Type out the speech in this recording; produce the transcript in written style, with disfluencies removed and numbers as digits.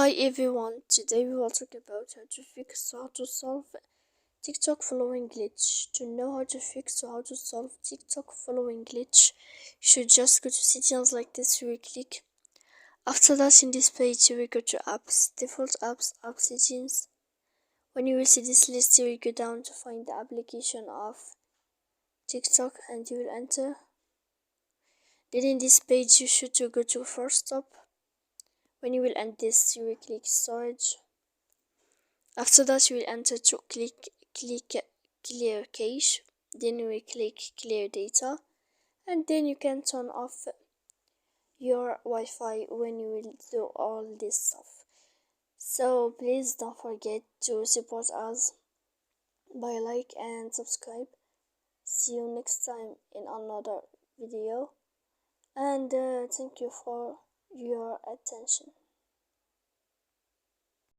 Hi everyone, today we will talk about how to solve TikTok following glitch. To know how to fix or how to solve TikTok following glitch, you should just go to settings like this. You will click. After that, in this page, you will go to apps, default apps, app settings. When you will see this list, you will go down to find the application of TikTok and you will enter. Then in this page, you should go to first stop. When you will end this, you will click storage. After that, you will enter to click clear cache. Then you will click clear data, and then you can turn off your Wi-Fi when you will do all this stuff. So please don't forget to support us by like and subscribe. See you next time in another video, and thank you for your attention.